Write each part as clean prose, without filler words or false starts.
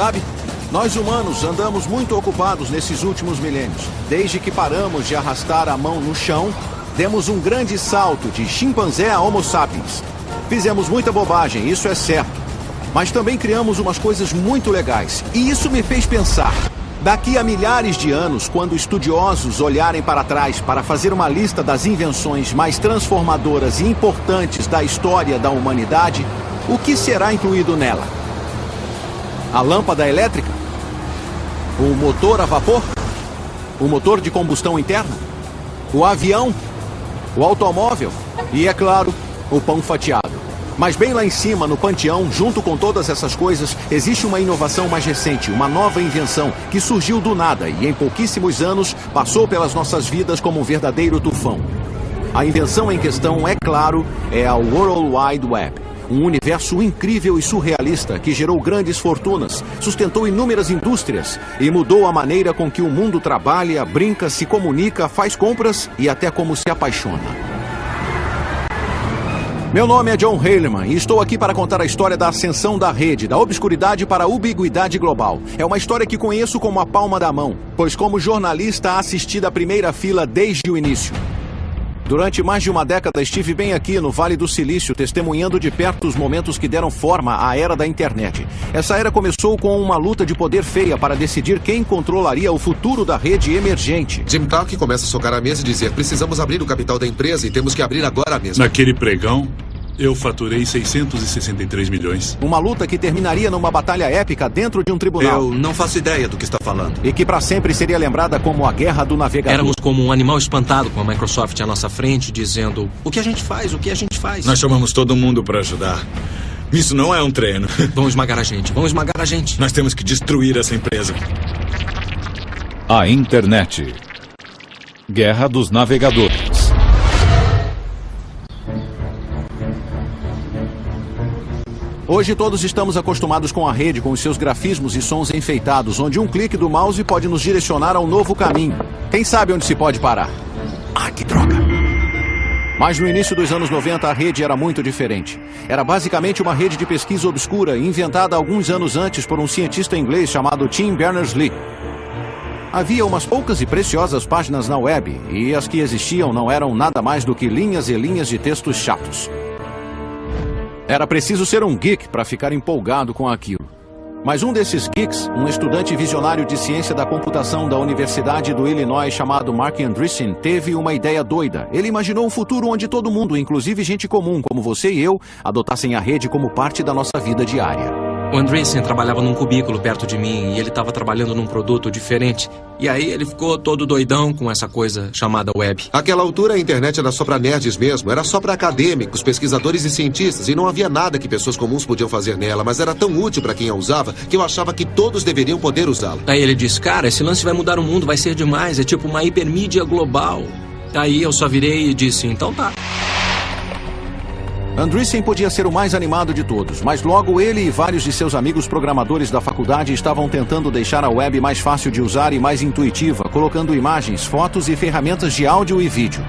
Sabe, nós humanos andamos muito ocupados nesses últimos milênios. Desde que paramos de arrastar a mão no chão, demos um grande salto de chimpanzé a Homo sapiens. Fizemos muita bobagem, isso é certo. Mas também criamos umas coisas muito legais. E isso me fez pensar. Daqui a milhares de anos, quando estudiosos olharem para trás para fazer uma lista das invenções mais transformadoras e importantes da história da humanidade, o que será incluído nela? A lâmpada elétrica? O motor a vapor? O motor de combustão interna? O avião? O automóvel? E, é claro, o pão fatiado. Mas bem lá em cima, no panteão, junto com todas essas coisas, existe uma inovação mais recente, uma nova invenção que surgiu do nada e em pouquíssimos anos passou pelas nossas vidas como um verdadeiro tufão. A invenção em questão, é claro, é a World Wide Web. Um universo incrível e surrealista que gerou grandes fortunas, sustentou inúmeras indústrias e mudou a maneira com que o mundo trabalha, brinca, se comunica, faz compras e até como se apaixona. Meu nome é John Heilemann e estou aqui para contar a história da ascensão da rede, da obscuridade para a ubiquidade global. É uma história que conheço como a palma da mão, pois como jornalista assisti da primeira fila desde o início. Durante mais de uma década estive bem aqui no Vale do Silício, testemunhando de perto os momentos que deram forma à era da internet. Essa era começou com uma luta de poder feia para decidir quem controlaria o futuro da rede emergente. Jim Clark começa a socar a mesa e dizer: precisamos abrir o capital da empresa e temos que abrir agora mesmo. Naquele pregão, eu faturei 663 milhões. Uma luta que terminaria numa batalha épica dentro de um tribunal. Eu não faço ideia do que está falando. E que para sempre seria lembrada como a Guerra do Navegador. Éramos como um animal espantado com a Microsoft à nossa frente, dizendo: o que a gente faz, o que a gente faz? Nós chamamos todo mundo para ajudar. Isso não é um treino. Vão esmagar a gente, vão esmagar a gente. Nós temos que destruir essa empresa. A internet. Guerra dos navegadores. Hoje todos estamos acostumados com a rede, com os seus grafismos e sons enfeitados, onde um clique do mouse pode nos direcionar a um novo caminho. Quem sabe onde se pode parar? Ah, que droga! Mas no início dos anos 90 a rede era muito diferente. Era basicamente uma rede de pesquisa obscura, inventada alguns anos antes por um cientista inglês chamado Tim Berners-Lee. Havia umas poucas e preciosas páginas na web, e as que existiam não eram nada mais do que linhas e linhas de textos chatos. Era preciso ser um geek para ficar empolgado com aquilo. Mas um desses geeks, um estudante visionário de ciência da computação da Universidade do Illinois chamado Mark Andreessen, teve uma ideia doida. Ele imaginou um futuro onde todo mundo, inclusive gente comum como você e eu, adotassem a rede como parte da nossa vida diária. O Andreessen trabalhava num cubículo perto de mim e ele estava trabalhando num produto diferente. E aí ele ficou todo doidão com essa coisa chamada web. Àquela altura a internet era só pra nerds mesmo, era só pra acadêmicos, pesquisadores e cientistas, e não havia nada que pessoas comuns podiam fazer nela, mas era tão útil pra quem a usava que eu achava que todos deveriam poder usá-la. Aí ele disse: cara, esse lance vai mudar o mundo, vai ser demais, é tipo uma hipermídia global. Aí eu só virei e disse: então tá. Andreessen podia ser o mais animado de todos, mas logo ele e vários de seus amigos programadores da faculdade estavam tentando deixar a web mais fácil de usar e mais intuitiva, colocando imagens, fotos e ferramentas de áudio e vídeo.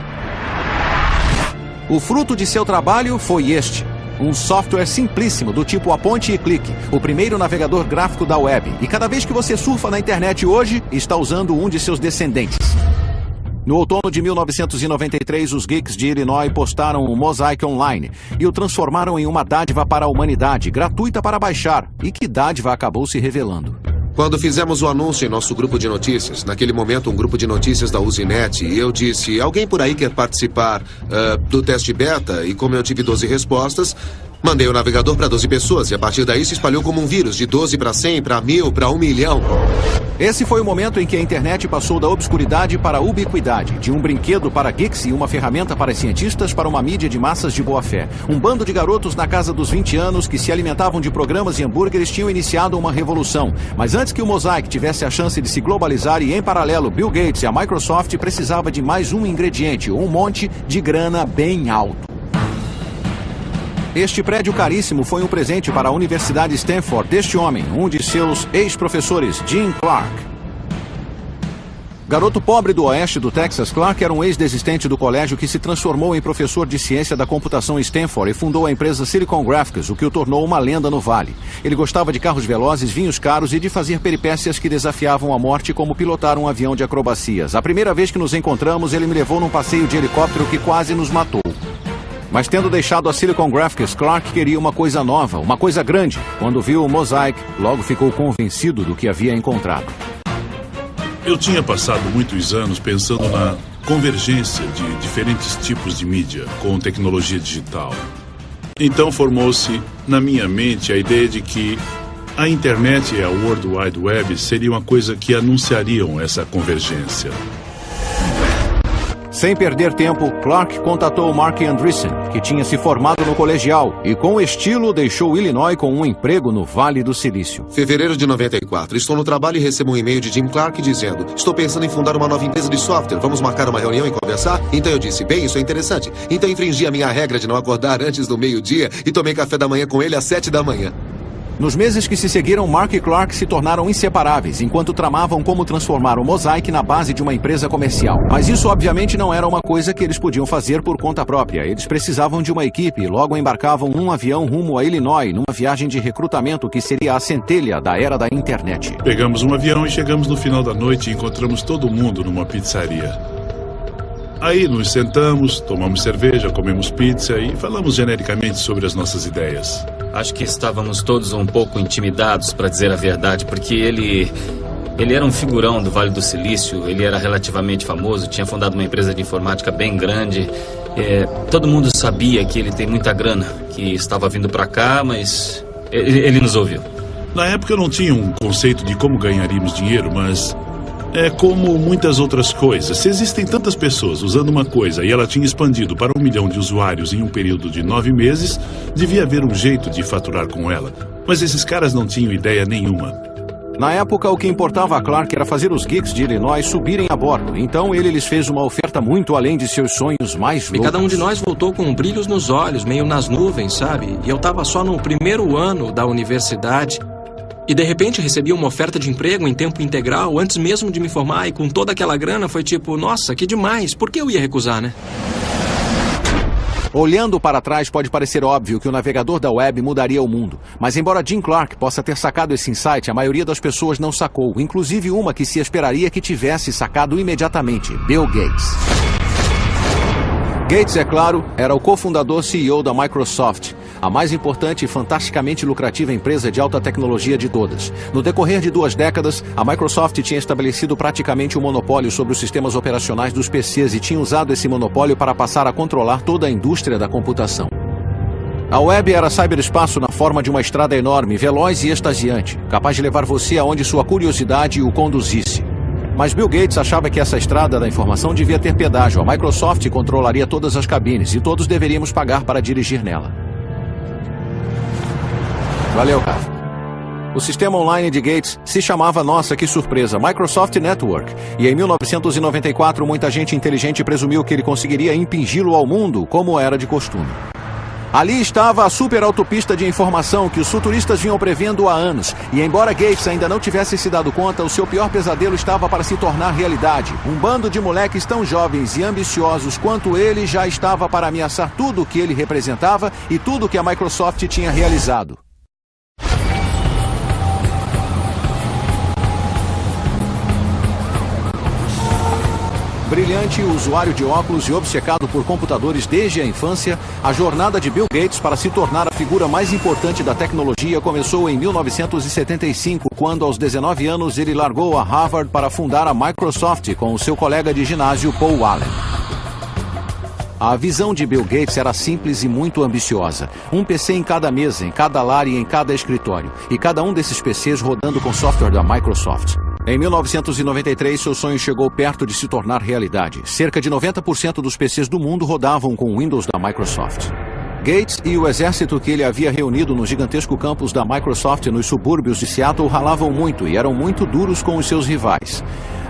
O fruto de seu trabalho foi este: um software simplíssimo do tipo aponte e clique, o primeiro navegador gráfico da web, e cada vez que você surfa na internet hoje, está usando um de seus descendentes. No outono de 1993, os geeks de Illinois postaram o Mosaic Online e o transformaram em uma dádiva para a humanidade, gratuita para baixar, e que dádiva acabou se revelando. Quando fizemos o anúncio em nosso grupo de notícias, naquele momento um grupo de notícias da Usenet, e eu disse: alguém por aí quer participar do teste beta? E como eu tive 12 respostas, mandei o navegador para 12 pessoas, e a partir daí se espalhou como um vírus, de 12 para 100, para 1000, para 1 milhão. Esse foi o momento em que a internet passou da obscuridade para a ubiquidade, de um brinquedo para geeks e uma ferramenta para cientistas para uma mídia de massas de boa-fé. Um bando de garotos na casa dos 20 anos que se alimentavam de programas e hambúrgueres tinham iniciado uma revolução. Mas antes que o Mosaic tivesse a chance de se globalizar e, em paralelo, Bill Gates e a Microsoft precisava de mais um ingrediente, um monte de grana bem alto. Este prédio caríssimo foi um presente para a Universidade Stanford deste homem, um de seus ex-professores, Jim Clark. Garoto pobre do oeste do Texas, Clark era um ex-desistente do colégio que se transformou em professor de ciência da computação em Stanford e fundou a empresa Silicon Graphics, o que o tornou uma lenda no Vale. Ele gostava de carros velozes, vinhos caros e de fazer peripécias que desafiavam a morte, como pilotar um avião de acrobacias. A primeira vez que nos encontramos, ele me levou num passeio de helicóptero que quase nos matou. Mas tendo deixado a Silicon Graphics, Clark queria uma coisa nova, uma coisa grande. Quando viu o Mosaic, logo ficou convencido do que havia encontrado. Eu tinha passado muitos anos pensando na convergência de diferentes tipos de mídia com tecnologia digital. Então formou-se na minha mente a ideia de que a internet e a World Wide Web seriam a coisa que anunciariam essa convergência. Sem perder tempo, Clark contatou Mark Andreessen, que tinha se formado no colegial e, com estilo, deixou Illinois com um emprego no Vale do Silício. Fevereiro de 94. Estou no trabalho e recebo um e-mail de Jim Clark dizendo: estou pensando em fundar uma nova empresa de software. Vamos marcar uma reunião e conversar? Então eu disse: bem, isso é interessante. Então infringi a minha regra de não acordar antes do meio-dia e tomei café da manhã com ele às 7 da manhã. Nos meses que se seguiram, Mark e Clark se tornaram inseparáveis, enquanto tramavam como transformar o Mosaic na base de uma empresa comercial. Mas isso obviamente não era uma coisa que eles podiam fazer por conta própria. Eles precisavam de uma equipe e logo embarcavam num avião rumo a Illinois, numa viagem de recrutamento que seria a centelha da era da internet. Pegamos um avião e chegamos no final da noite e encontramos todo mundo numa pizzaria. Aí nos sentamos, tomamos cerveja, comemos pizza e falamos genericamente sobre as nossas ideias. Acho que estávamos todos um pouco intimidados, para dizer a verdade, porque ele era um figurão do Vale do Silício, ele era relativamente famoso, tinha fundado uma empresa de informática bem grande. Todo mundo sabia que ele tem muita grana, que estava vindo para cá, mas ele nos ouviu. Na época eu não tinha um conceito de como ganharíamos dinheiro, mas é como muitas outras coisas. Se existem tantas pessoas usando uma coisa e ela tinha expandido para 1 milhão de usuários em um período de 9 meses, devia haver um jeito de faturar com ela. Mas esses caras não tinham ideia nenhuma. Na época, o que importava a Clark era fazer os geeks de Illinois subirem a bordo. Então ele lhes fez uma oferta muito além de seus sonhos mais loucos. E cada um de nós voltou com brilhos nos olhos, meio nas nuvens, sabe? E eu tava só no primeiro ano da universidade. E de repente recebi uma oferta de emprego em tempo integral antes mesmo de me formar, e com toda aquela grana foi tipo, nossa, que demais, por que eu ia recusar, né? Olhando para trás, pode parecer óbvio que o navegador da web mudaria o mundo. Mas embora Jim Clark possa ter sacado esse insight, a maioria das pessoas não sacou, inclusive uma que se esperaria que tivesse sacado imediatamente: Bill Gates. Gates, é claro, era o cofundador CEO da Microsoft, a mais importante e fantasticamente lucrativa empresa de alta tecnologia de todas. No decorrer de 2 décadas, a Microsoft tinha estabelecido praticamente um monopólio sobre os sistemas operacionais dos PCs e tinha usado esse monopólio para passar a controlar toda a indústria da computação. A web era cyberespaço na forma de uma estrada enorme, veloz e extasiante, capaz de levar você aonde sua curiosidade o conduzisse. Mas Bill Gates achava que essa estrada da informação devia ter pedágio. A Microsoft controlaria todas as cabines e todos deveríamos pagar para dirigir nela. Valeu, cara. O sistema online de Gates se chamava, nossa, que surpresa, Microsoft Network. E em 1994, muita gente inteligente presumiu que ele conseguiria impingi-lo ao mundo, como era de costume. Ali estava a super autopista de informação que os futuristas vinham prevendo há anos. E embora Gates ainda não tivesse se dado conta, o seu pior pesadelo estava para se tornar realidade. Um bando de moleques tão jovens e ambiciosos quanto ele já estava para ameaçar tudo o que ele representava e tudo que a Microsoft tinha realizado. Brilhante, usuário de óculos e obcecado por computadores desde a infância, a jornada de Bill Gates para se tornar a figura mais importante da tecnologia começou em 1975, quando aos 19 anos ele largou a Harvard para fundar a Microsoft com o seu colega de ginásio Paul Allen. A visão de Bill Gates era simples e muito ambiciosa. Um PC em cada mesa, em cada lar e em cada escritório. E cada um desses PCs rodando com software da Microsoft. Em 1993, seu sonho chegou perto de se tornar realidade. Cerca de 90% dos PCs do mundo rodavam com Windows da Microsoft. Gates e o exército que ele havia reunido no gigantesco campus da Microsoft nos subúrbios de Seattle ralavam muito e eram muito duros com os seus rivais.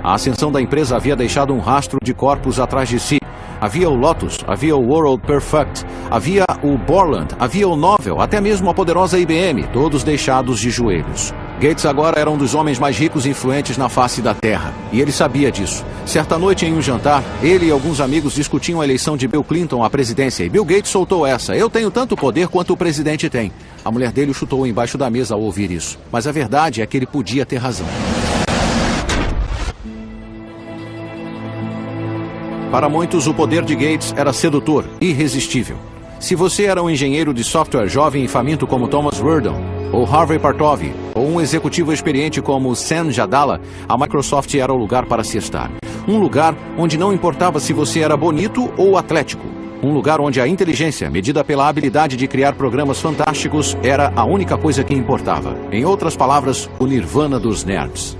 A ascensão da empresa havia deixado um rastro de corpos atrás de si. Havia o Lotus, havia o World Perfect, havia o Borland, havia o Novell, até mesmo a poderosa IBM, todos deixados de joelhos. Gates agora era um dos homens mais ricos e influentes na face da Terra, e ele sabia disso. Certa noite, em um jantar, ele e alguns amigos discutiam a eleição de Bill Clinton à presidência, e Bill Gates soltou essa: "Eu tenho tanto poder quanto o presidente tem." A mulher dele o chutou embaixo da mesa ao ouvir isso, mas a verdade é que ele podia ter razão. Para muitos, o poder de Gates era sedutor, irresistível. Se você era um engenheiro de software jovem e faminto como Thomas Werdon, ou Harvey Partovi, ou um executivo experiente como Sam Jadala, a Microsoft era o lugar para se estar. Um lugar onde não importava se você era bonito ou atlético. Um lugar onde a inteligência, medida pela habilidade de criar programas fantásticos, era a única coisa que importava. Em outras palavras, o nirvana dos nerds.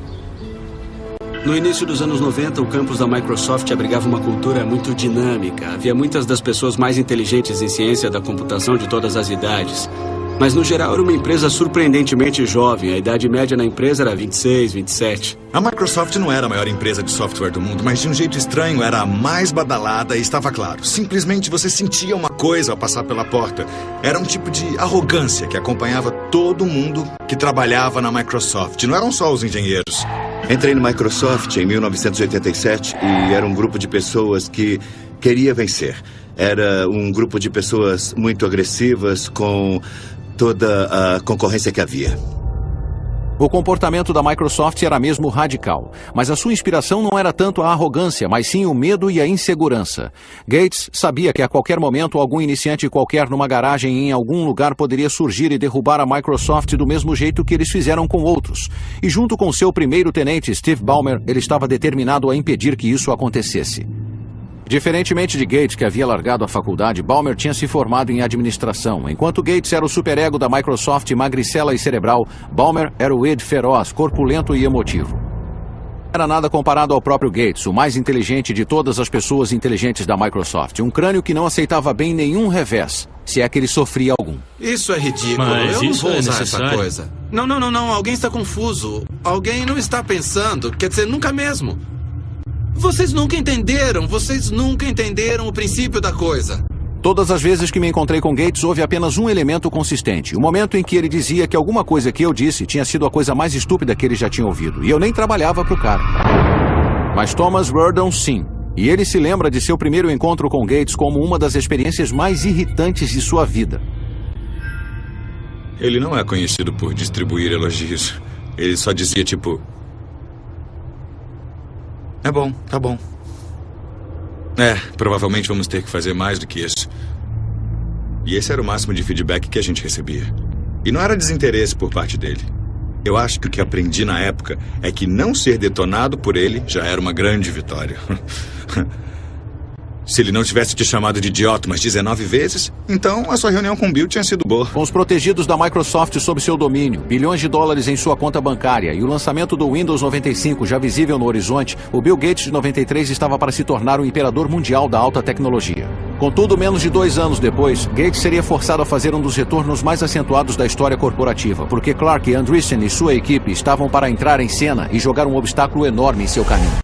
No início dos anos 90, o campus da Microsoft abrigava uma cultura muito dinâmica. Havia muitas das pessoas mais inteligentes em ciência da computação de todas as idades. Mas, no geral, era uma empresa surpreendentemente jovem. A idade média na empresa era 26, 27. A Microsoft não era a maior empresa de software do mundo, mas de um jeito estranho era a mais badalada e estava claro. Simplesmente você sentia uma coisa ao passar pela porta. Era um tipo de arrogância que acompanhava todo mundo que trabalhava na Microsoft. Não eram só os engenheiros. Entrei no Microsoft em 1987 e era um grupo de pessoas que queria vencer. Era um grupo de pessoas muito agressivas com toda a concorrência que havia. O comportamento da Microsoft era mesmo radical, mas a sua inspiração não era tanto a arrogância, mas sim o medo e a insegurança. Gates sabia que a qualquer momento algum iniciante qualquer numa garagem em algum lugar poderia surgir e derrubar a Microsoft do mesmo jeito que eles fizeram com outros. E junto com seu primeiro-tenente, Steve Ballmer, ele estava determinado a impedir que isso acontecesse. Diferentemente de Gates, que havia largado a faculdade, Ballmer tinha se formado em administração. Enquanto Gates era o superego da Microsoft, magricela e cerebral, Ballmer era o Ed feroz, corpulento e emotivo. Não era nada comparado ao próprio Gates, o mais inteligente de todas as pessoas inteligentes da Microsoft. Um crânio que não aceitava bem nenhum revés, se é que ele sofria algum. Isso é ridículo. Mas eu isso não vou é usar necessário. essa coisa. Não. Alguém está confuso. Alguém não está pensando. Quer dizer, nunca mesmo. Vocês nunca entenderam o princípio da coisa. Todas as vezes que me encontrei com Gates, houve apenas um elemento consistente. O momento em que ele dizia que alguma coisa que eu disse tinha sido a coisa mais estúpida que ele já tinha ouvido. E eu nem trabalhava pro cara. Mas Thomas Werdon, sim. E ele se lembra de seu primeiro encontro com Gates como uma das experiências mais irritantes de sua vida. Ele não é conhecido por distribuir elogios. Ele só dizia tipo... É bom, tá bom. Provavelmente vamos ter que fazer mais do que isso. E esse era o máximo de feedback que a gente recebia. E não era desinteresse por parte dele. Eu acho que o que aprendi na época é que não ser detonado por ele já era uma grande vitória. Se ele não tivesse te chamado de idiota umas 19 vezes, então a sua reunião com Bill tinha sido boa. Com os protegidos da Microsoft sob seu domínio, bilhões de dólares em sua conta bancária e o lançamento do Windows 95 já visível no horizonte, o Bill Gates de 93 estava para se tornar o imperador mundial da alta tecnologia. Contudo, menos de 2 anos depois, Gates seria forçado a fazer um dos retornos mais acentuados da história corporativa, porque Clark Andreessen e sua equipe estavam para entrar em cena e jogar um obstáculo enorme em seu caminho.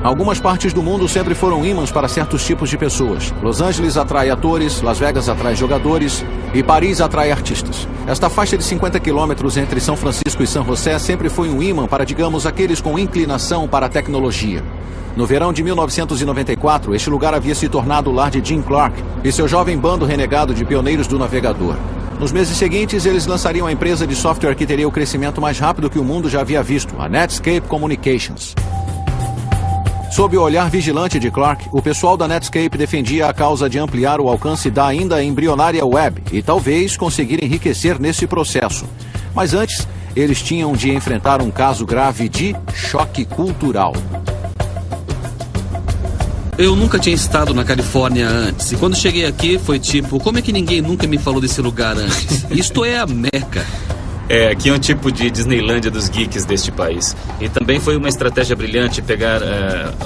Algumas partes do mundo sempre foram ímãs para certos tipos de pessoas. Los Angeles atrai atores, Las Vegas atrai jogadores e Paris atrai artistas. Esta faixa de 50 quilômetros entre São Francisco e São José sempre foi um ímã para, digamos, aqueles com inclinação para a tecnologia. No verão de 1994, este lugar havia se tornado o lar de Jim Clark e seu jovem bando renegado de pioneiros do navegador. Nos meses seguintes, eles lançariam a empresa de software que teria o crescimento mais rápido que o mundo já havia visto, a Netscape Communications. Sob o olhar vigilante de Clark, o pessoal da Netscape defendia a causa de ampliar o alcance da ainda embrionária web e talvez conseguir enriquecer nesse processo. Mas antes, eles tinham de enfrentar um caso grave de choque cultural. Eu nunca tinha estado na Califórnia antes, e quando cheguei aqui foi tipo, como é que ninguém nunca me falou desse lugar antes? Isto é a Meca. Aqui é um tipo de Disneylândia dos geeks deste país. E também foi uma estratégia brilhante pegar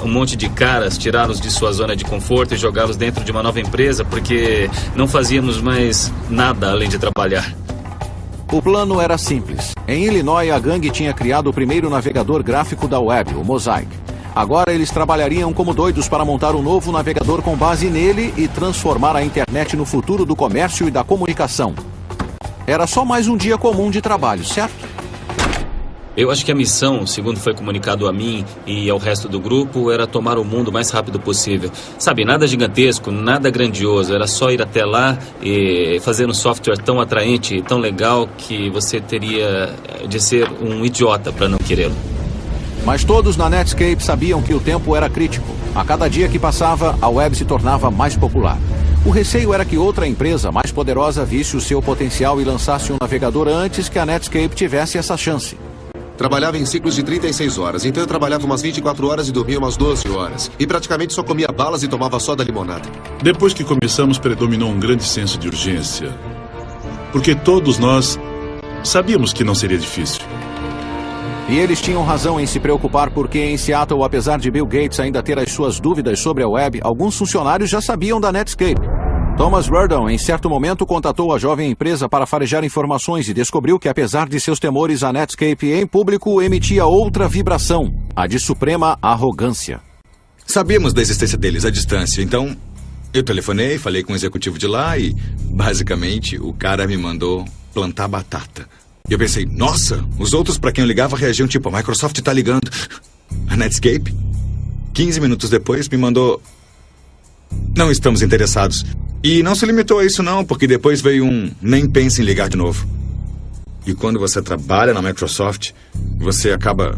um monte de caras, tirá-los de sua zona de conforto e jogá-los dentro de uma nova empresa, porque não fazíamos mais nada além de trabalhar. O plano era simples. Em Illinois, a gangue tinha criado o primeiro navegador gráfico da web, o Mosaic. Agora eles trabalhariam como doidos para montar um novo navegador com base nele e transformar a internet no futuro do comércio e da comunicação. Era só mais um dia comum de trabalho, certo? Eu acho que a missão, segundo foi comunicado a mim e ao resto do grupo, era tomar o mundo o mais rápido possível. Sabe, nada gigantesco, nada grandioso. Era só ir até lá e fazer um software tão atraente, tão legal, que você teria de ser um idiota para não querê-lo. Mas todos na Netscape sabiam que o tempo era crítico. A cada dia que passava, a web se tornava mais popular. O receio era que outra empresa mais poderosa visse o seu potencial e lançasse um navegador antes que a Netscape tivesse essa chance. Trabalhava em ciclos de 36 horas, então eu trabalhava umas 24 horas e dormia umas 12 horas. E praticamente só comia balas e tomava soda limonada. Depois que começamos, predominou um grande senso de urgência. Porque todos nós sabíamos que não seria difícil. E eles tinham razão em se preocupar porque em Seattle, apesar de Bill Gates ainda ter as suas dúvidas sobre a web, alguns funcionários já sabiam da Netscape. Thomas Reardon, em certo momento, contatou a jovem empresa para farejar informações e descobriu que, apesar de seus temores, a Netscape em público emitia outra vibração, a de suprema arrogância. Sabíamos da existência deles à distância, então eu telefonei, falei com o executivo de lá e, basicamente, o cara me mandou plantar batata. E eu pensei, nossa, os outros para quem eu ligava reagiam tipo, a Microsoft tá ligando. A Netscape, 15 minutos depois, me mandou, não estamos interessados. E não se limitou a isso não, porque depois veio um nem pense em ligar de novo. E quando você trabalha na Microsoft, você acaba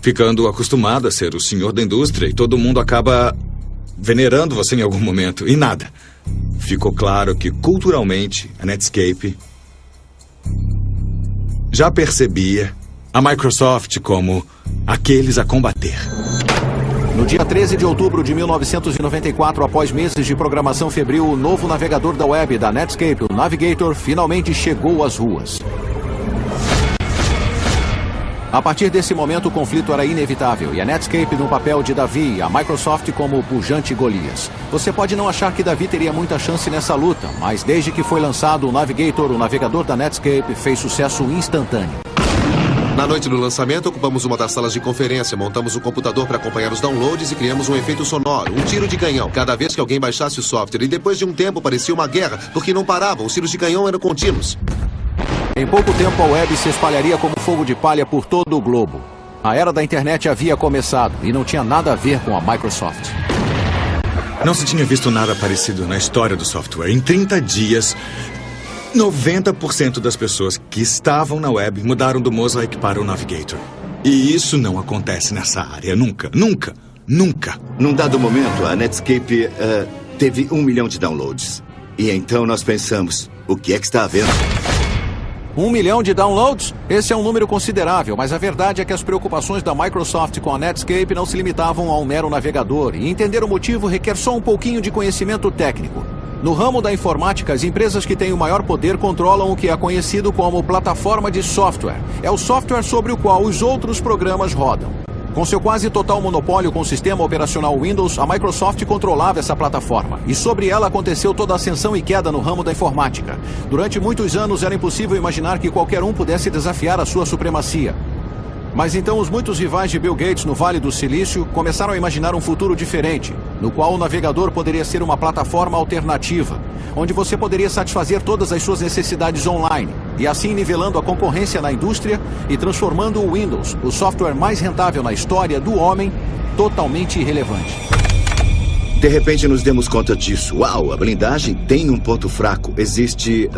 ficando acostumado a ser o senhor da indústria e todo mundo acaba venerando você em algum momento. E nada. Ficou claro que culturalmente a Netscape já percebia a Microsoft como aqueles a combater. No dia 13 de outubro de 1994, após meses de programação febril, o novo navegador da web da Netscape, o Navigator, finalmente chegou às ruas. A partir desse momento, o conflito era inevitável, e a Netscape no papel de Davi e a Microsoft como o pujante Golias. Você pode não achar que Davi teria muita chance nessa luta, mas desde que foi lançado o Navigator, o navegador da Netscape fez sucesso instantâneo. Na noite do lançamento, ocupamos uma das salas de conferência, montamos um computador para acompanhar os downloads e criamos um efeito sonoro, um tiro de canhão, cada vez que alguém baixasse o software. E depois de um tempo parecia uma guerra, porque não paravam, os tiros de canhão eram contínuos. Em pouco tempo, a web se espalharia como fogo de palha por todo o globo. A era da internet havia começado e não tinha nada a ver com a Microsoft. Não se tinha visto nada parecido na história do software. Em 30 dias... 90% das pessoas que estavam na web mudaram do Mosaic para o Navigator. E isso não acontece nessa área. Nunca, nunca, nunca. Num dado momento, a Netscape teve 1 milhão de downloads. E então nós pensamos, o que é que está havendo? 1 milhão de downloads? Esse é um número considerável, mas a verdade é que as preocupações da Microsoft com a Netscape não se limitavam a um mero navegador. E entender o motivo requer só um pouquinho de conhecimento técnico. No ramo da informática, as empresas que têm o maior poder controlam o que é conhecido como plataforma de software. É o software sobre o qual os outros programas rodam. Com seu quase total monopólio com o sistema operacional Windows, a Microsoft controlava essa plataforma. E sobre ela aconteceu toda a ascensão e queda no ramo da informática. Durante muitos anos era impossível imaginar que qualquer um pudesse desafiar a sua supremacia. Mas então os muitos rivais de Bill Gates no Vale do Silício começaram a imaginar um futuro diferente, no qual o navegador poderia ser uma plataforma alternativa, onde você poderia satisfazer todas as suas necessidades online, e assim nivelando a concorrência na indústria e transformando o Windows, o software mais rentável na história do homem, totalmente irrelevante. De repente nos demos conta disso. Uau, a blindagem tem um ponto fraco. Existe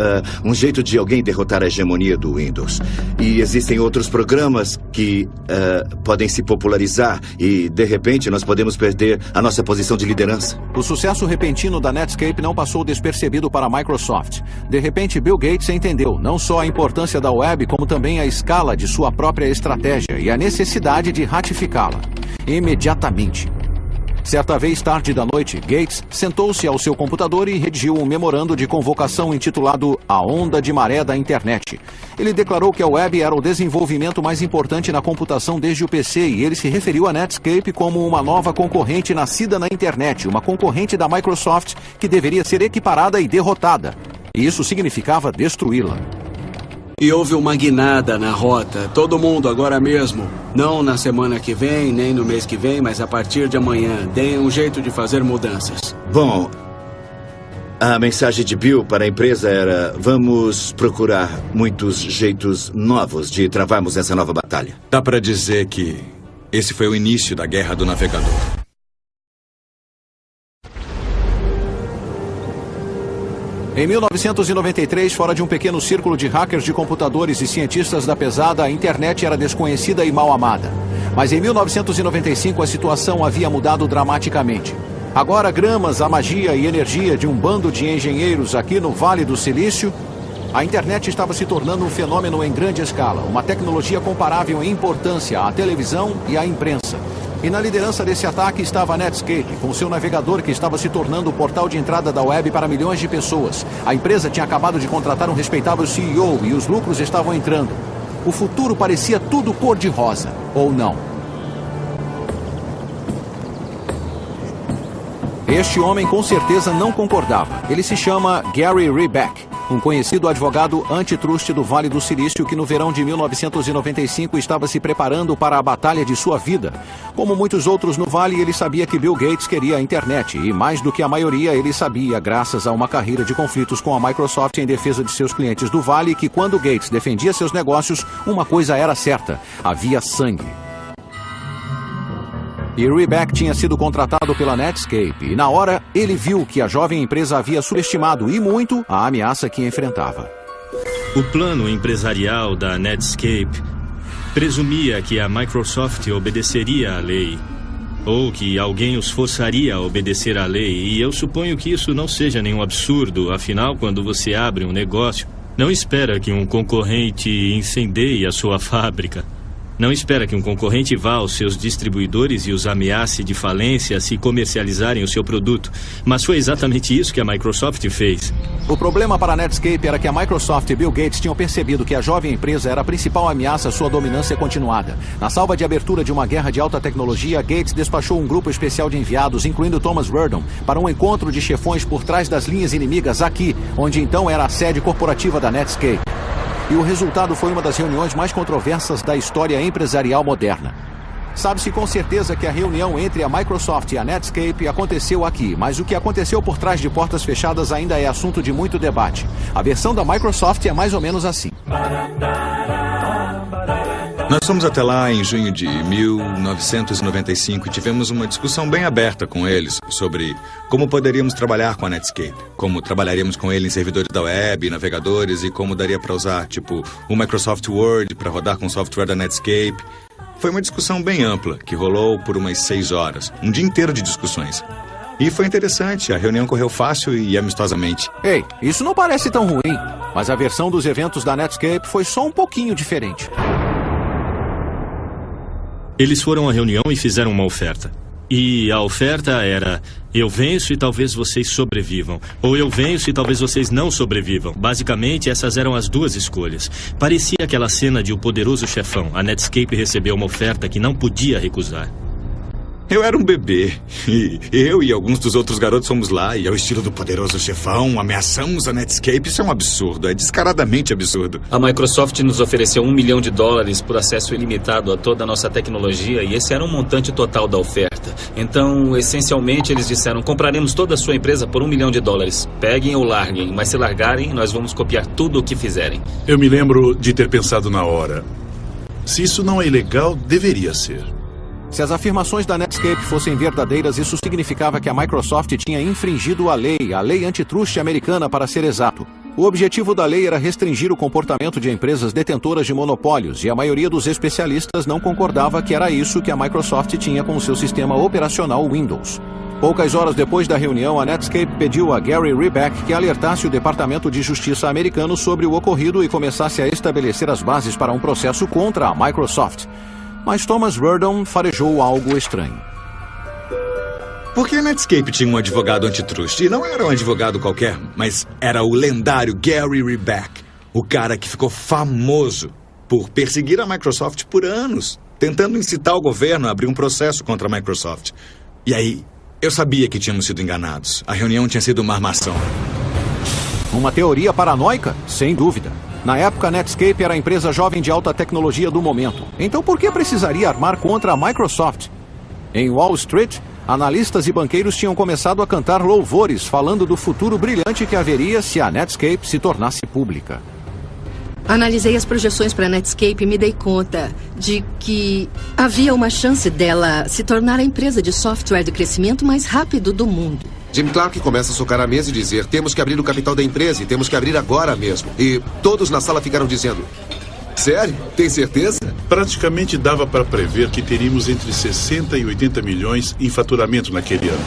um jeito de alguém derrotar a hegemonia do Windows. E existem outros programas que podem se popularizar e, de repente, nós podemos perder a nossa posição de liderança. O sucesso repentino da Netscape não passou despercebido para a Microsoft. De repente, Bill Gates entendeu não só a importância da web, como também a escala de sua própria estratégia e a necessidade de ratificá-la. Imediatamente. Certa vez, tarde da noite, Gates sentou-se ao seu computador e redigiu um memorando de convocação intitulado A Onda de Maré da Internet. Ele declarou que a web era o desenvolvimento mais importante na computação desde o PC e ele se referiu à Netscape como uma nova concorrente nascida na internet, uma concorrente da Microsoft que deveria ser equiparada e derrotada. E isso significava destruí-la. E houve uma guinada na rota. Todo mundo agora mesmo. Não na semana que vem, nem no mês que vem, mas a partir de amanhã. Deem um jeito de fazer mudanças. Bom, a mensagem de Bill para a empresa era: vamos procurar muitos jeitos novos de travarmos essa nova batalha. Dá para dizer que esse foi o início da Guerra do Navegador. Em 1993, fora de um pequeno círculo de hackers de computadores e cientistas da pesada, a internet era desconhecida e mal amada. Mas em 1995 a situação havia mudado dramaticamente. Agora, graças à magia e energia de um bando de engenheiros aqui no Vale do Silício, a internet estava se tornando um fenômeno em grande escala, uma tecnologia comparável em importância à televisão e à imprensa. E na liderança desse ataque estava a Netscape, com seu navegador que estava se tornando o portal de entrada da web para milhões de pessoas. A empresa tinha acabado de contratar um respeitável CEO e os lucros estavam entrando. O futuro parecia tudo cor-de-rosa, ou não? Este homem com certeza não concordava. Ele se chama Gary Reback, um conhecido advogado antitrust do Vale do Silício que no verão de 1995 estava se preparando para a batalha de sua vida. Como muitos outros no Vale, ele sabia que Bill Gates queria a internet e, mais do que a maioria, ele sabia, graças a uma carreira de conflitos com a Microsoft em defesa de seus clientes do Vale, que quando Gates defendia seus negócios, uma coisa era certa: havia sangue. E Reback tinha sido contratado pela Netscape e, na hora, ele viu que a jovem empresa havia subestimado e muito a ameaça que enfrentava. O plano empresarial da Netscape presumia que a Microsoft obedeceria à lei, ou que alguém os forçaria a obedecer à lei, e eu suponho que isso não seja nenhum absurdo. Afinal, quando você abre um negócio, não espera que um concorrente incendeie a sua fábrica. Não espera que um concorrente vá aos seus distribuidores e os ameace de falência se comercializarem o seu produto. Mas foi exatamente isso que a Microsoft fez. O problema para a Netscape era que a Microsoft e Bill Gates tinham percebido que a jovem empresa era a principal ameaça à sua dominância continuada. Na salva de abertura de uma guerra de alta tecnologia, Gates despachou um grupo especial de enviados, incluindo Thomas Werdon, para um encontro de chefões por trás das linhas inimigas aqui, onde então era a sede corporativa da Netscape. E o resultado foi uma das reuniões mais controversas da história empresarial moderna. Sabe-se com certeza que a reunião entre a Microsoft e a Netscape aconteceu aqui, mas o que aconteceu por trás de portas fechadas ainda é assunto de muito debate. A versão da Microsoft é mais ou menos assim. Nós fomos até lá em junho de 1995 e tivemos uma discussão bem aberta com eles sobre como poderíamos trabalhar com a Netscape, como trabalharíamos com ele em servidores da web, navegadores e como daria para usar, tipo, o Microsoft Word para rodar com o software da Netscape. Foi uma discussão bem ampla, que rolou por umas 6 horas, um dia inteiro de discussões. E foi interessante, a reunião correu fácil e amistosamente. Ei, isso não parece tão ruim, mas a versão dos eventos da Netscape foi só um pouquinho diferente. Eles foram à reunião e fizeram uma oferta. E a oferta era: eu venço e talvez vocês sobrevivam. Ou eu venço e talvez vocês não sobrevivam. Basicamente, essas eram as duas escolhas. Parecia aquela cena de O Poderoso Chefão. A Netscape recebeu uma oferta que não podia recusar. Eu era um bebê, e eu e alguns dos outros garotos fomos lá, e ao estilo do Poderoso Chefão, ameaçamos a Netscape. Isso é um absurdo, é descaradamente absurdo. A Microsoft nos ofereceu $1 milhão por acesso ilimitado a toda a nossa tecnologia, e esse era um montante total da oferta. Então, essencialmente, eles disseram: compraremos toda a sua empresa por $1 milhão. Peguem ou larguem, mas se largarem, nós vamos copiar tudo o que fizerem. Eu me lembro de ter pensado na hora: se isso não é ilegal, deveria ser. Se as afirmações da Netscape fossem verdadeiras, isso significava que a Microsoft tinha infringido a lei antitrust americana, para ser exato. O objetivo da lei era restringir o comportamento de empresas detentoras de monopólios, e a maioria dos especialistas não concordava que era isso que a Microsoft tinha com o seu sistema operacional Windows. Poucas horas depois da reunião, a Netscape pediu a Gary Reback que alertasse o Departamento de Justiça americano sobre o ocorrido e começasse a estabelecer as bases para um processo contra a Microsoft. Mas Thomas Werdon farejou algo estranho. Porque a Netscape tinha um advogado antitrust, e não era um advogado qualquer, mas era o lendário Gary Reback, o cara que ficou famoso por perseguir a Microsoft por anos, tentando incitar o governo a abrir um processo contra a Microsoft. E aí, eu sabia que tínhamos sido enganados. A reunião tinha sido uma armação. Uma teoria paranoica? Sem dúvida. Na época, a Netscape era a empresa jovem de alta tecnologia do momento. Então por que precisaria armar contra a Microsoft? Em Wall Street, analistas e banqueiros tinham começado a cantar louvores, falando do futuro brilhante que haveria se a Netscape se tornasse pública. Analisei as projeções para a Netscape e me dei conta de que havia uma chance dela se tornar a empresa de software de crescimento mais rápido do mundo. Jim Clark começa a socar a mesa e dizer: temos que abrir o capital da empresa e temos que abrir agora mesmo. E todos na sala ficaram dizendo: sério? Tem certeza? Praticamente dava para prever que teríamos entre 60 e 80 milhões em faturamento naquele ano.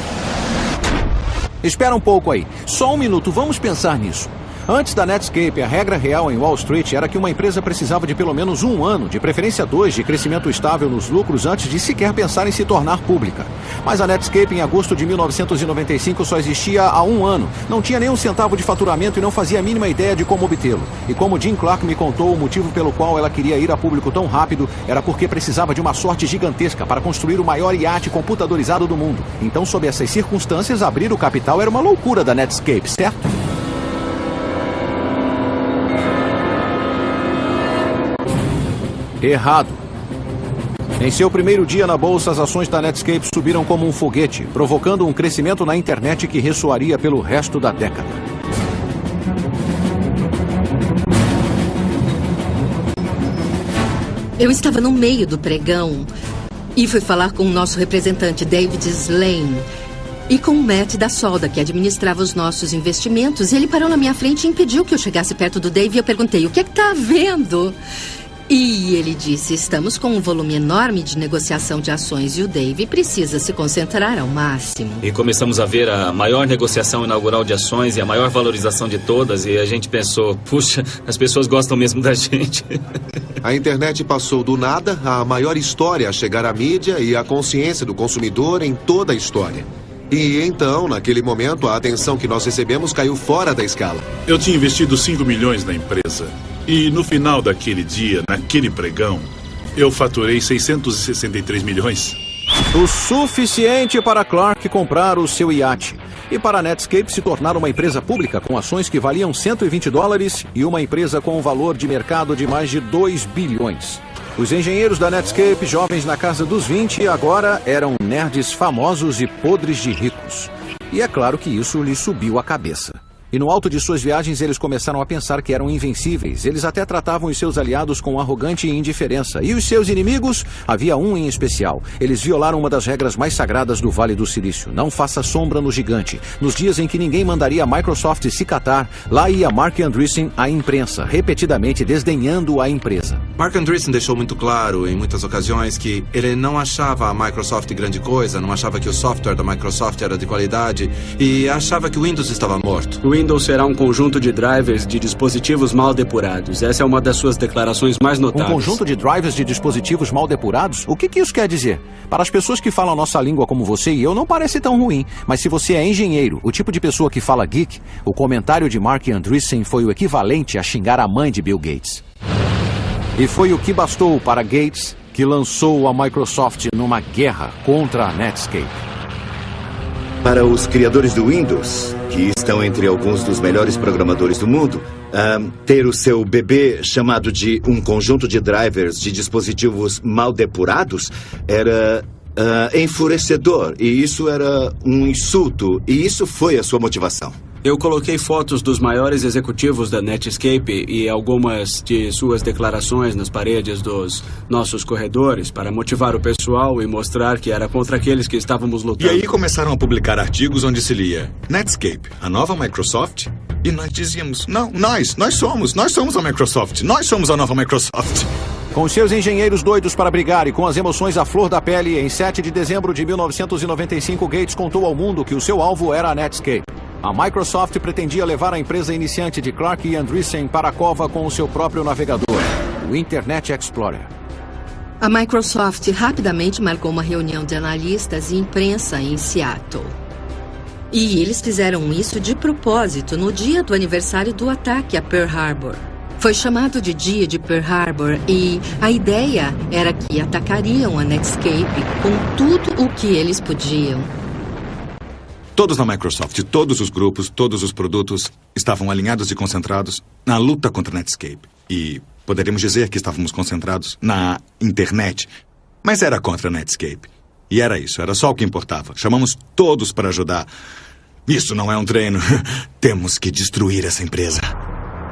Espera um pouco aí. Só um minuto, vamos pensar nisso. Antes da Netscape, a regra real em Wall Street era que uma empresa precisava de pelo menos 1 ano, de preferência 2, de crescimento estável nos lucros antes de sequer pensar em se tornar pública. Mas a Netscape, em agosto de 1995, só existia há 1 ano. Não tinha nem um centavo de faturamento e não fazia a mínima ideia de como obtê-lo. E como Jim Clark me contou, o motivo pelo qual ela queria ir a público tão rápido era porque precisava de uma sorte gigantesca para construir o maior iate computadorizado do mundo. Então, sob essas circunstâncias, abrir o capital era uma loucura da Netscape, certo? Errado. Em seu primeiro dia na bolsa, as ações da Netscape subiram como um foguete, provocando um crescimento na internet que ressoaria pelo resto da década. Eu estava no meio do pregão e fui falar com o nosso representante, David Slane, e com o Matt da Solda, que administrava os nossos investimentos. E ele parou na minha frente e impediu que eu chegasse perto do Dave. E eu perguntei: o que é que está havendo? E ele disse: estamos com um volume enorme de negociação de ações e o Dave precisa se concentrar ao máximo. E começamos a ver a maior negociação inaugural de ações e a maior valorização de todas. E a gente pensou: puxa, as pessoas gostam mesmo da gente. A internet passou do nada à maior história a chegar à mídia e à consciência do consumidor em toda a história. E então, naquele momento, a atenção que nós recebemos caiu fora da escala. Eu tinha investido 5 milhões na empresa. E no final daquele dia, naquele pregão, eu faturei 663 milhões. O suficiente para Clark comprar o seu iate. E para a Netscape se tornar uma empresa pública com ações que valiam $120 e uma empresa com um valor de mercado de mais de 2 bilhões. Os engenheiros da Netscape, jovens na casa dos 20, agora eram nerds famosos e podres de ricos. E é claro que isso lhes subiu a cabeça. E no alto de suas viagens eles começaram a pensar que eram invencíveis. Eles até tratavam os seus aliados com arrogante indiferença. E os seus inimigos? Havia um em especial. Eles violaram uma das regras mais sagradas do Vale do Silício. Não faça sombra no gigante. Nos dias em que ninguém mandaria a Microsoft se catar, lá ia Marc Andreessen à imprensa, repetidamente desdenhando a empresa. Marc Andreessen deixou muito claro em muitas ocasiões que ele não achava a Microsoft grande coisa, não achava que o software da Microsoft era de qualidade e achava que o Windows estava morto. O Windows será um conjunto de drivers de dispositivos mal depurados. Essa é uma das suas declarações mais notáveis. Um conjunto de drivers de dispositivos mal depurados? O que isso quer dizer? Para as pessoas que falam a nossa língua como você e eu, não parece tão ruim. Mas se você é engenheiro, o tipo de pessoa que fala geek, o comentário de Marc Andreessen foi o equivalente a xingar a mãe de Bill Gates. E foi o que bastou para Gates, que lançou a Microsoft numa guerra contra a Netscape. Para os criadores do Windows, que estão entre alguns dos melhores programadores do mundo, ter o seu bebê chamado de um conjunto de drivers de dispositivos mal depurados era enfurecedor. E isso era um insulto. E isso foi a sua motivação. Eu coloquei fotos dos maiores executivos da Netscape e algumas de suas declarações nas paredes dos nossos corredores para motivar o pessoal e mostrar que era contra aqueles que estávamos lutando. E aí começaram a publicar artigos onde se lia: Netscape, a nova Microsoft? E nós dizíamos: não, nós somos a Microsoft, nós somos a nova Microsoft. Com seus engenheiros doidos para brigar e com as emoções à flor da pele, em 7 de dezembro de 1995, Gates contou ao mundo que o seu alvo era a Netscape. A Microsoft pretendia levar a empresa iniciante de Clark e Andreessen para a cova com o seu próprio navegador, o Internet Explorer. A Microsoft rapidamente marcou uma reunião de analistas e imprensa em Seattle. E eles fizeram isso de propósito no dia do aniversário do ataque a Pearl Harbor. Foi chamado de Dia de Pearl Harbor e a ideia era que atacariam a Netscape com tudo o que eles podiam. Todos na Microsoft, todos os grupos, todos os produtos estavam alinhados e concentrados na luta contra a Netscape. E poderíamos dizer que estávamos concentrados na internet, mas era contra a Netscape. E era isso, era só o que importava. Chamamos todos para ajudar. Isso não é um treino. Temos que destruir essa empresa.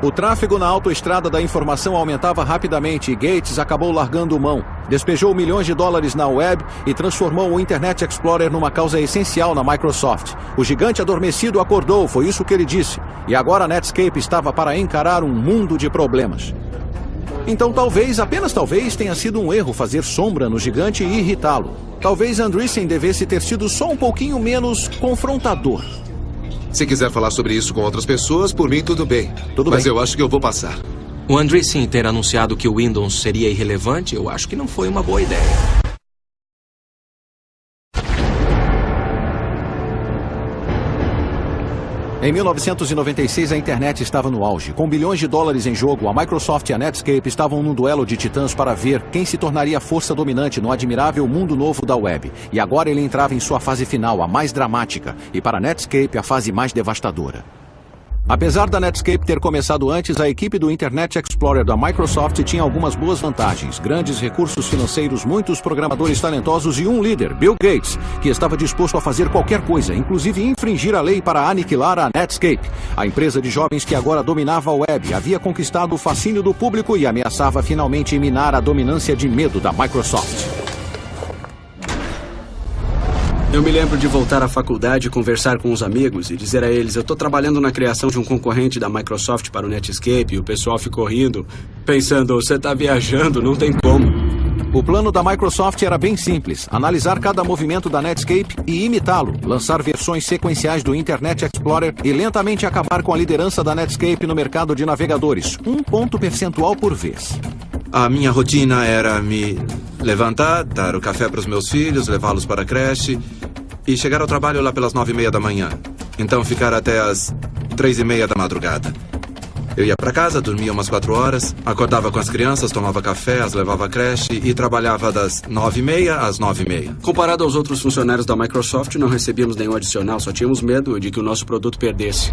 O tráfego na autoestrada da informação aumentava rapidamente e Gates acabou largando mão. Despejou milhões de dólares na web e transformou o Internet Explorer numa causa essencial na Microsoft. O gigante adormecido acordou, foi isso que ele disse. E agora a Netscape estava para encarar um mundo de problemas. Então talvez, apenas talvez, tenha sido um erro fazer sombra no gigante e irritá-lo. Talvez Andreessen devesse ter sido só um pouquinho menos confrontador. Se quiser falar sobre isso com outras pessoas, por mim tudo bem. Mas eu acho que eu vou passar. O Andreessen ter anunciado que o Windows seria irrelevante, eu acho que não foi uma boa ideia. Em 1996, a internet estava no auge. Com bilhões de dólares em jogo, a Microsoft e a Netscape estavam num duelo de titãs para ver quem se tornaria a força dominante no admirável mundo novo da web. E agora ele entrava em sua fase final, a mais dramática, e para a Netscape, a fase mais devastadora. Apesar da Netscape ter começado antes, a equipe do Internet Explorer da Microsoft tinha algumas boas vantagens. Grandes recursos financeiros, muitos programadores talentosos e um líder, Bill Gates, que estava disposto a fazer qualquer coisa, inclusive infringir a lei para aniquilar a Netscape. A empresa de jovens que agora dominava a web havia conquistado o fascínio do público e ameaçava finalmente minar a dominância de medo da Microsoft. Eu me lembro de voltar à faculdade e conversar com os amigos e dizer a eles: eu estou trabalhando na criação de um concorrente da Microsoft para o Netscape, e o pessoal ficou rindo, pensando: você está viajando, não tem como. O plano da Microsoft era bem simples: analisar cada movimento da Netscape e imitá-lo, lançar versões sequenciais do Internet Explorer e lentamente acabar com a liderança da Netscape no mercado de navegadores, 1 ponto percentual por vez. A minha rotina era me levantar, dar o café para os meus filhos, levá-los para a creche e chegar ao trabalho lá pelas 9h30 da manhã. Então ficar até as 3h30 da madrugada. Eu ia para casa, dormia umas 4 horas, acordava com as crianças, tomava café, as levava à creche e trabalhava das 9h30 às 9h30. Comparado aos outros funcionários da Microsoft, não recebíamos nenhum adicional, só tínhamos medo de que o nosso produto perdesse.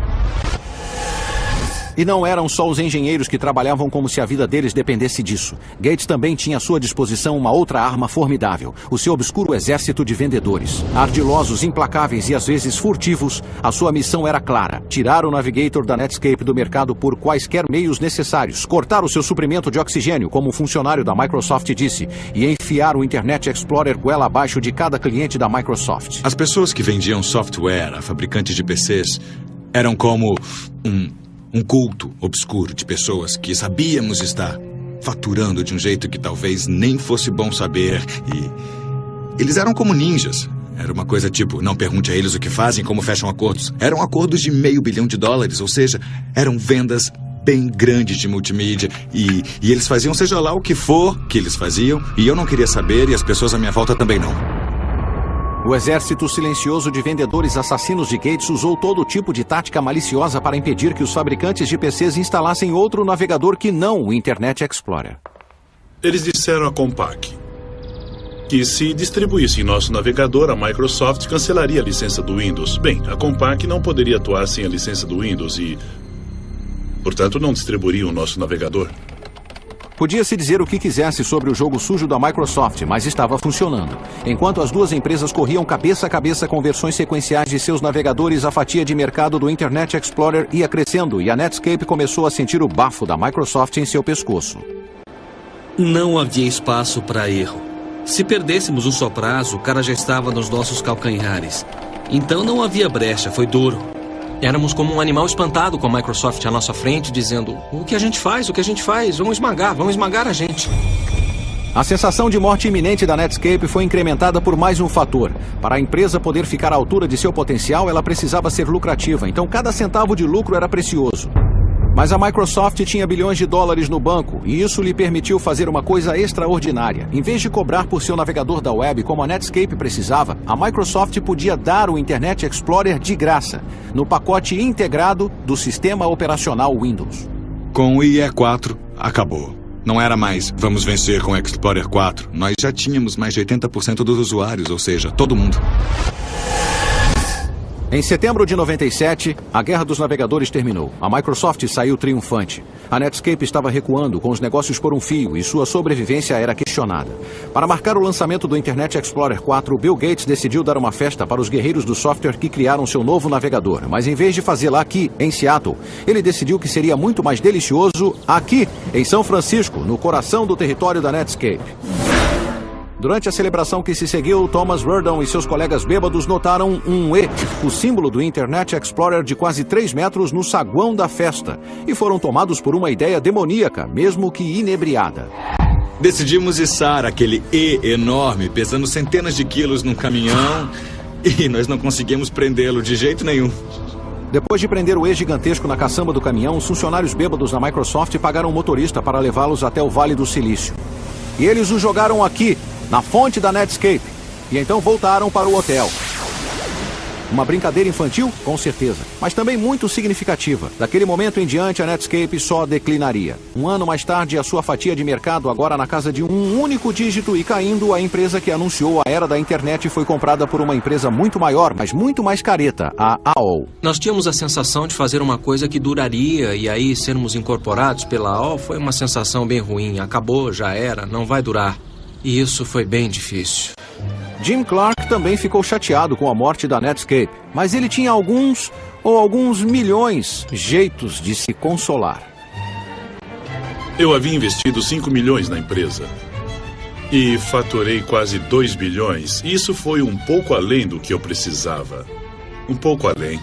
E não eram só os engenheiros que trabalhavam como se a vida deles dependesse disso. Gates também tinha à sua disposição uma outra arma formidável: o seu obscuro exército de vendedores. Ardilosos, implacáveis e às vezes furtivos, a sua missão era clara: tirar o Navigator da Netscape do mercado por quaisquer meios necessários, cortar o seu suprimento de oxigênio, como um funcionário da Microsoft disse, e enfiar o Internet Explorer goela abaixo de cada cliente da Microsoft. As pessoas que vendiam software a fabricantes de PCs eram como um culto obscuro de pessoas que sabíamos estar faturando de um jeito que talvez nem fosse bom saber. E eles eram como ninjas. Era uma coisa tipo: não pergunte a eles o que fazem, como fecham acordos. Eram acordos de $500 bilhão, ou seja, eram vendas bem grandes de multimídia. E eles faziam seja lá o que for que eles faziam, e eu não queria saber, e as pessoas à minha volta também não. O exército silencioso de vendedores assassinos de Gates usou todo tipo de tática maliciosa para impedir que os fabricantes de PCs instalassem outro navegador que não o Internet Explorer. Eles disseram à Compaq que se distribuísse nosso navegador, a Microsoft cancelaria a licença do Windows. Bem, a Compaq não poderia atuar sem a licença do Windows e, portanto, não distribuiria o nosso navegador. Podia-se dizer o que quisesse sobre o jogo sujo da Microsoft, mas estava funcionando. Enquanto as duas empresas corriam cabeça a cabeça com versões sequenciais de seus navegadores, a fatia de mercado do Internet Explorer ia crescendo e a Netscape começou a sentir o bafo da Microsoft em seu pescoço. Não havia espaço para erro. Se perdêssemos um só prazo, o cara já estava nos nossos calcanhares. Então não havia brecha, foi duro. Éramos como um animal espantado com a Microsoft à nossa frente, dizendo: o que a gente faz? O que a gente faz? Vão esmagar a gente. A sensação de morte iminente da Netscape foi incrementada por mais um fator. Para a empresa poder ficar à altura de seu potencial, ela precisava ser lucrativa, então cada centavo de lucro era precioso. Mas a Microsoft tinha bilhões de dólares no banco, e isso lhe permitiu fazer uma coisa extraordinária. Em vez de cobrar por seu navegador da web como a Netscape precisava, a Microsoft podia dar o Internet Explorer de graça, no pacote integrado do sistema operacional Windows. Com o IE4, acabou. Não era mais: vamos vencer com o Explorer 4. Nós já tínhamos mais de 80% dos usuários, ou seja, todo mundo. Em setembro de 97, a Guerra dos Navegadores terminou. A Microsoft saiu triunfante. A Netscape estava recuando, com os negócios por um fio, e sua sobrevivência era questionada. Para marcar o lançamento do Internet Explorer 4, Bill Gates decidiu dar uma festa para os guerreiros do software que criaram seu novo navegador. Mas em vez de fazê-la aqui, em Seattle, ele decidiu que seria muito mais delicioso aqui, em São Francisco, no coração do território da Netscape. Durante a celebração que se seguiu, Thomas Werdon e seus colegas bêbados notaram um E, o símbolo do Internet Explorer de quase 3 metros no saguão da festa, e foram tomados por uma ideia demoníaca, mesmo que inebriada. Decidimos içar aquele E enorme, pesando centenas de quilos num caminhão, e nós não conseguimos prendê-lo de jeito nenhum. Depois de prender o E gigantesco na caçamba do caminhão, os funcionários bêbados da Microsoft pagaram um motorista para levá-los até o Vale do Silício. E eles o jogaram aqui, na fonte da Netscape, e então voltaram para o hotel. Uma brincadeira infantil? Com certeza, mas também muito significativa. Daquele momento em diante, a Netscape só declinaria. Um ano mais tarde, a sua fatia de mercado agora na casa de um único dígito e caindo, a empresa que anunciou a era da internet foi comprada por uma empresa muito maior, mas muito mais careta, a AOL. Nós tínhamos a sensação de fazer uma coisa que duraria, e aí sermos incorporados pela AOL foi uma sensação bem ruim. Acabou, já era, não vai durar. E isso foi bem difícil. Jim Clark também ficou chateado com a morte da Netscape, mas ele tinha alguns milhões jeitos de se consolar. Eu havia investido 5 milhões na empresa e faturei quase 2 bilhões. Isso foi um pouco além do que eu precisava. Um pouco além.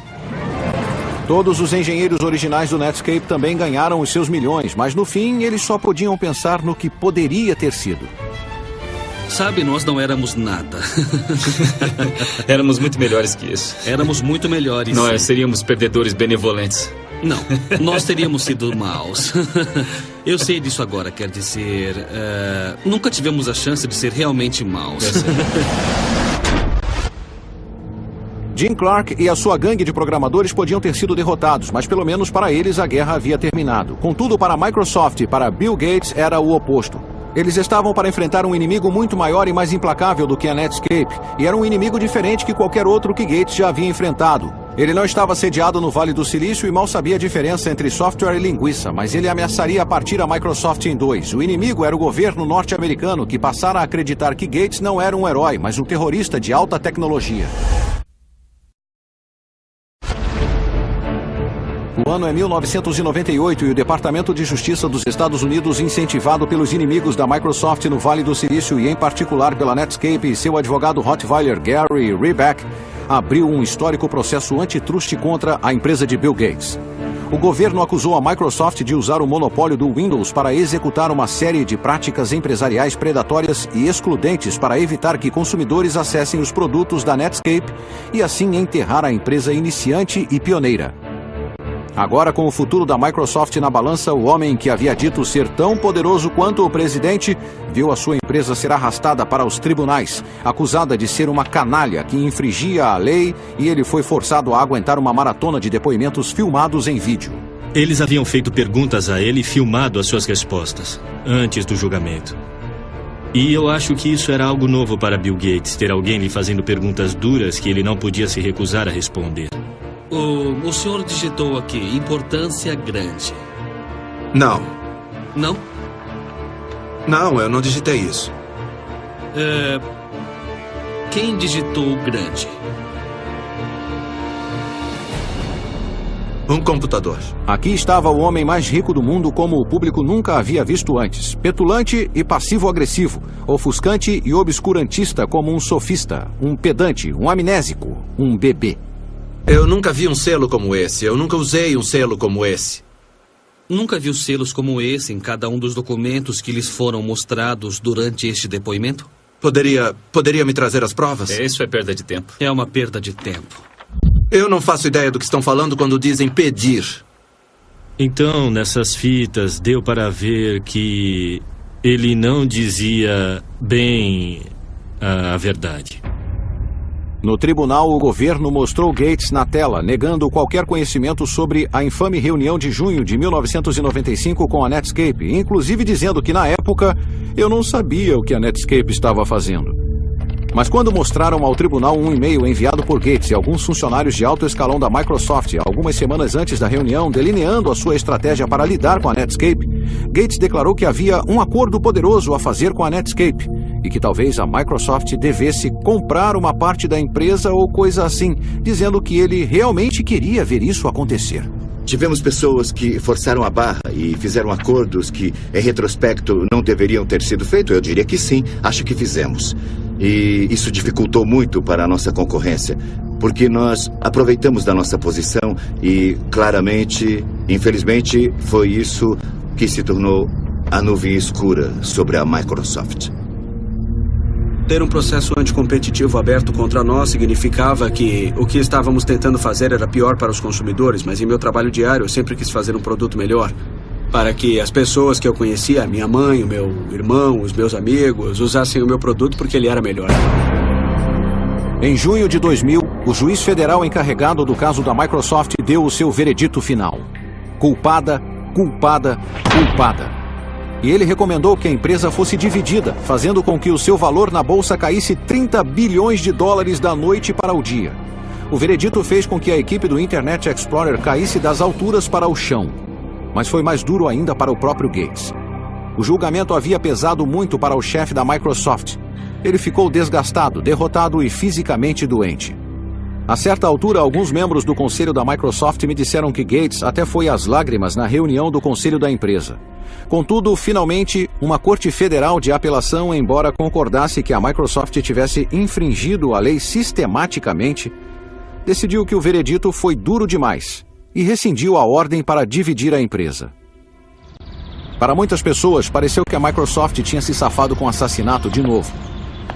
Todos os engenheiros originais do Netscape também ganharam os seus milhões, mas no fim eles só podiam pensar no que poderia ter sido. Sabe, nós não éramos nada. Éramos muito melhores que isso. Éramos muito melhores. Nós seríamos perdedores benevolentes. Não, nós teríamos sido maus. Eu sei disso agora, quer dizer... nunca tivemos a chance de ser realmente maus. Jim Clark e a sua gangue de programadores podiam ter sido derrotados, mas pelo menos para eles a guerra havia terminado. Contudo, para a Microsoft e para Bill Gates era o oposto. Eles estavam para enfrentar um inimigo muito maior e mais implacável do que a Netscape, e era um inimigo diferente que qualquer outro que Gates já havia enfrentado. Ele não estava sediado no Vale do Silício e mal sabia a diferença entre software e linguiça, mas ele ameaçaria partir a Microsoft em dois. O inimigo era o governo norte-americano, que passara a acreditar que Gates não era um herói, mas um terrorista de alta tecnologia. O ano é 1998 e o Departamento de Justiça dos Estados Unidos, incentivado pelos inimigos da Microsoft no Vale do Silício e em particular pela Netscape e seu advogado Rottweiler Gary Reback, abriu um histórico processo antitruste contra a empresa de Bill Gates. O governo acusou a Microsoft de usar o monopólio do Windows para executar uma série de práticas empresariais predatórias e excludentes para evitar que consumidores acessem os produtos da Netscape e assim enterrar a empresa iniciante e pioneira. Agora, com o futuro da Microsoft na balança, o homem que havia dito ser tão poderoso quanto o presidente viu a sua empresa ser arrastada para os tribunais, acusada de ser uma canalha que infringia a lei, e ele foi forçado a aguentar uma maratona de depoimentos filmados em vídeo. Eles haviam feito perguntas a ele e filmado as suas respostas, antes do julgamento. E eu acho que isso era algo novo para Bill Gates, ter alguém lhe fazendo perguntas duras que ele não podia se recusar a responder. O senhor digitou aqui, importância grande. Não. Não? Não, eu não digitei isso. Quem digitou grande? Um computador. Aqui estava o homem mais rico do mundo como o público nunca havia visto antes. Petulante e passivo-agressivo. Ofuscante e obscurantista como um sofista. Um pedante, um amnésico, um bebê. Eu nunca vi um selo como esse. Eu nunca usei um selo como esse. Nunca viu selos como esse em cada um dos documentos que lhes foram mostrados durante este depoimento? Poderia me trazer as provas? Isso é perda de tempo. É uma perda de tempo. Eu não faço ideia do que estão falando quando dizem pedir. Então, nessas fitas, deu para ver que ele não dizia bem a verdade. No tribunal, o governo mostrou Gates na tela, negando qualquer conhecimento sobre a infame reunião de junho de 1995 com a Netscape, inclusive dizendo que, na época, eu não sabia o que a Netscape estava fazendo. Mas quando mostraram ao tribunal um e-mail enviado por Gates e alguns funcionários de alto escalão da Microsoft algumas semanas antes da reunião delineando a sua estratégia para lidar com a Netscape, Gates declarou que havia um acordo poderoso a fazer com a Netscape e que talvez a Microsoft devesse comprar uma parte da empresa ou coisa assim, dizendo que ele realmente queria ver isso acontecer. Tivemos pessoas que forçaram a barra e fizeram acordos que, em retrospecto, não deveriam ter sido feitos. Eu diria que sim, acho que fizemos. E isso dificultou muito para a nossa concorrência, porque nós aproveitamos da nossa posição e, claramente, infelizmente, foi isso que se tornou a nuvem escura sobre a Microsoft. Ter um processo anticompetitivo aberto contra nós significava que o que estávamos tentando fazer era pior para os consumidores, mas em meu trabalho diário eu sempre quis fazer um produto melhor, para que as pessoas que eu conhecia, minha mãe, o meu irmão, os meus amigos, usassem o meu produto porque ele era melhor. Em junho de 2000, o juiz federal encarregado do caso da Microsoft deu o seu veredito final. Culpada, culpada, culpada. E ele recomendou que a empresa fosse dividida, fazendo com que o seu valor na bolsa caísse 30 bilhões de dólares da noite para o dia. O veredito fez com que a equipe do Internet Explorer caísse das alturas para o chão. Mas foi mais duro ainda para o próprio Gates. O julgamento havia pesado muito para o chefe da Microsoft. Ele ficou desgastado, derrotado e fisicamente doente. A certa altura, alguns membros do conselho da Microsoft me disseram que Gates até foi às lágrimas na reunião do conselho da empresa. Contudo, finalmente, uma corte federal de apelação, embora concordasse que a Microsoft tivesse infringido a lei sistematicamente, decidiu que o veredito foi duro demais e rescindiu a ordem para dividir a empresa. Para muitas pessoas, pareceu que a Microsoft tinha se safado com assassinato de novo.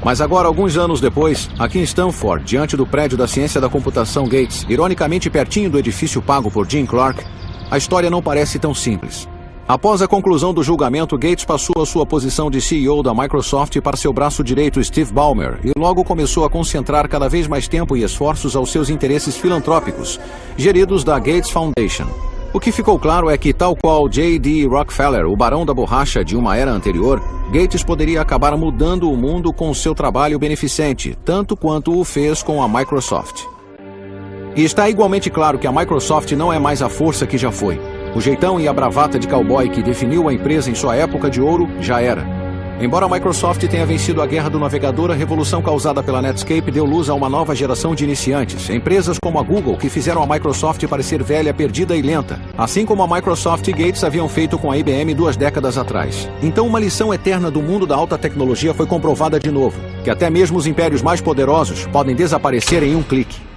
Mas agora, alguns anos depois, aqui em Stanford, diante do prédio da ciência da computação Gates, ironicamente pertinho do edifício pago por Jim Clark, a história não parece tão simples. Após a conclusão do julgamento, Gates passou a sua posição de CEO da Microsoft para seu braço direito, Steve Ballmer, e logo começou a concentrar cada vez mais tempo e esforços aos seus interesses filantrópicos, geridos da Gates Foundation. O que ficou claro é que, tal qual J.D. Rockefeller, o barão da borracha de uma era anterior, Gates poderia acabar mudando o mundo com seu trabalho beneficente, tanto quanto o fez com a Microsoft. E está igualmente claro que a Microsoft não é mais a força que já foi. O jeitão e a bravata de cowboy que definiu a empresa em sua época de ouro já era. Embora a Microsoft tenha vencido a guerra do navegador, a revolução causada pela Netscape deu luz a uma nova geração de iniciantes, empresas como a Google, que fizeram a Microsoft parecer velha, perdida e lenta, assim como a Microsoft e Gates haviam feito com a IBM 2 décadas atrás. Então uma lição eterna do mundo da alta tecnologia foi comprovada de novo, que até mesmo os impérios mais poderosos podem desaparecer em um clique.